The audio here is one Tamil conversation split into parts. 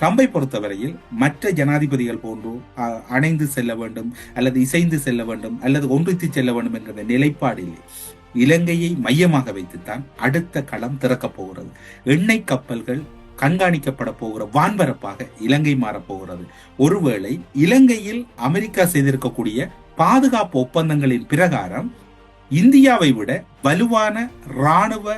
ட்ரம்பை பொறுத்தவரையில் மற்ற ஜனாதிபதிகள் போன்று அணைந்து செல்ல வேண்டும் அல்லது இசைந்து செல்ல வேண்டும் அல்லது ஒன்றித்து செல்ல வேண்டும் என்கிற நிலைப்பாடு இல்லை. இலங்கையை மையமாக வைத்துத்தான் அடுத்த களம் திறக்கப் போகிறது. எண்ணெய் கப்பல்கள் கண்காணிக்கப்பட போகிற வான்பரப்பாக இலங்கை மாறப்போகிறது. ஒருவேளை இலங்கையில் அமெரிக்கா செய்திருக்கக்கூடிய பாதுகாப்பு ஒப்பந்தங்களின் பிரகாரம் இந்தியாவை விட வலுவான இராணுவ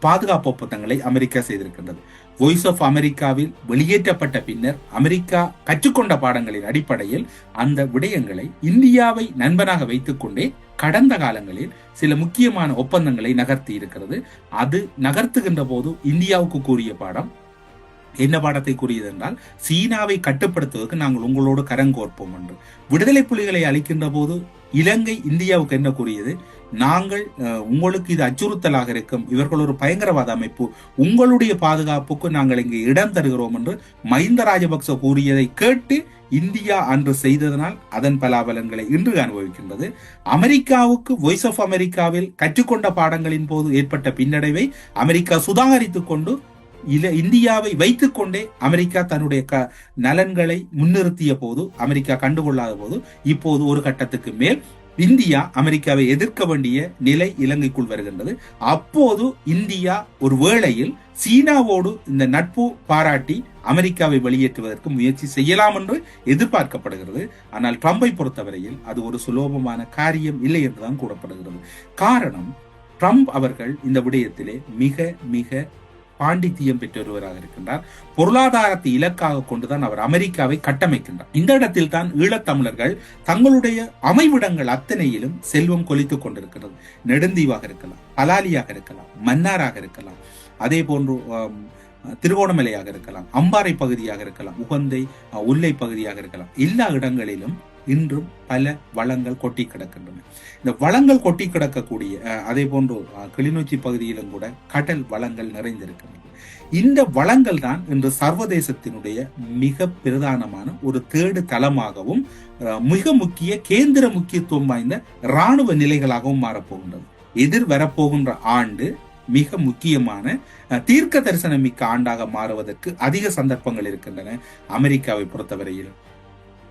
பாதுகாப்பு ஒப்பந்தங்களை அமெரிக்கா செய்திருக்கின்றது. வாய்ஸ் ஆஃப் அமெரிக்காவில் வெளியேற்றப்பட்ட பின்னர் அமெரிக்கா கற்றுக்கொண்ட பாடங்களின் அடிப்படையில் அந்த விடயங்களை இந்தியாவை நண்பனாக வைத்துக் கொண்டே கடந்த காலங்களில் சில முக்கியமான ஒப்பந்தங்களை நகர்த்தி இருக்கிறது. அது நகர்த்துகின்ற போது இந்தியாவுக்கு கூறிய பாடம் என்ன பாடத்தை கூறியது என்றால், சீனாவை கட்டுப்படுத்துவதற்கு நாங்கள் உங்களோடு கரங்கோர்ப்போம் என்று. விடுதலை புலிகளை அளிக்கின்ற போது இலங்கை இந்தியாவுக்கு என்ன கூறியது, நாங்கள் உங்களுக்கு இது அச்சுறுத்தலாக இருக்கும், இவர்கள் ஒரு பயங்கரவாத அமைப்பு, உங்களுடைய பாதுகாப்புக்கு நாங்கள் இங்கே இடம் தருகிறோம் என்று மஹிந்த ராஜபக்ச கூறியதை கேட்டு இந்தியா அன்று செய்ததனால் அதன் பலாபலன்களை இன்று அனுபவிக்கின்றது. அமெரிக்காவுக்கு வாய்ஸ் ஆஃப் அமெரிக்காவில் கற்றுக்கொண்ட பாடங்களின் போது ஏற்பட்ட பின்னடைவை அமெரிக்கா சுதாகரித்துக் கொண்டு இந்தியாவை வைத்துக் கொண்டே அமெரிக்கா தன்னுடைய நலன்களை முன்னிறுத்திய போது அமெரிக்கா கண்டுகொள்ளாத போது இப்போது ஒரு கட்டத்துக்கு மேல் இந்தியா அமெரிக்காவை எதிர்க்க வேண்டிய நிலை இலங்கைக்குள் வருகின்றது. அப்போது இந்தியா ஒரு வேளையில் சீனாவோடு இந்த நட்பு பாராட்டி அமெரிக்காவை வெளியேற்றுவதற்கு முயற்சி செய்யலாம் என்று எதிர்பார்க்கப்படுகிறது. ஆனால் ட்ரம்பை பொறுத்தவரையில் அது ஒரு சுலபமான காரியம் இல்லை என்றுதான் கூறப்படுகிறது. காரணம், ட்ரம்ப் அவர்கள் இந்த விடயத்திலே மிக மிக பாண்டித்தியம் பெற்றொருவராக இருக்கின்றார். பொருளாதாரத்தை இலக்காக கொண்டுதான் அவர் அமெரிக்காவை கட்டமைக்கின்றார். இந்த இடத்தில் தான் ஈழத்தமிழர்கள் தங்களுடைய அமைவிடங்கள் அத்தனையிலும் செல்வம் கொலித்துக் கொண்டிருக்கிறது. நெடுந்தீவாக இருக்கலாம், பலாலியாக இருக்கலாம், மன்னாராக இருக்கலாம், அதே போன்று திருகோணமலையாக இருக்கலாம், அம்பாறை பகுதியாக இருக்கலாம், உகந்தை உல்லை பகுதியாக இருக்கலாம். எல்லா இடங்களிலும் இன்றும் பல வளங்கள் கொட்டி கிடக்கின்றன. இந்த வளங்கள் கொட்டி கிடக்கக்கூடிய அதே போன்று கிளிநொச்சி பகுதியிலும் கூட கடல் வளங்கள் நிறைந்திருக்கின்றன. இந்த வளங்கள் தான் இன்று சர்வதேசத்தினுடைய மிக பிரதானமான ஒரு தேடு தளமாகவும் மிக முக்கிய கேந்திர முக்கியத்துவம் வாய்ந்த இராணுவ நிலைகளாகவும் மாறப்போகின்றது. எதிர் வரப்போகின்ற ஆண்டு மிக முக்கியமான தீர்க்க தரிசனம் மிக்க ஆண்டாக மாறுவதற்கு அதிக சந்தர்ப்பங்கள் இருக்கின்றன. அமெரிக்காவை பொறுத்தவரையில்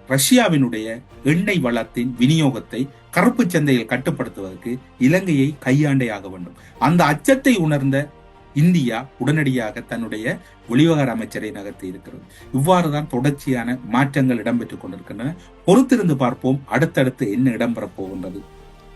ரஷ்யாவினுடைய எண்ணெய் வளத்தின் விநியோகத்தை கருப்பு சந்தையில் கட்டுப்படுத்துவதற்கு இலங்கையை கையாண்டே ஆக வேண்டும். அந்த அச்சத்தை உணர்ந்த இந்தியா உடனடியாக தன்னுடைய வெளிவகார அமைச்சரை நகர்த்தி இருக்கிறது. இவ்வாறுதான் தொடர்ச்சியான மாற்றங்கள் இடம்பெற்றுக் கொண்டிருக்கின்றன. பொறுத்திருந்து பார்ப்போம் அடுத்தடுத்து என்ன இடம்பெறப் போகின்றது.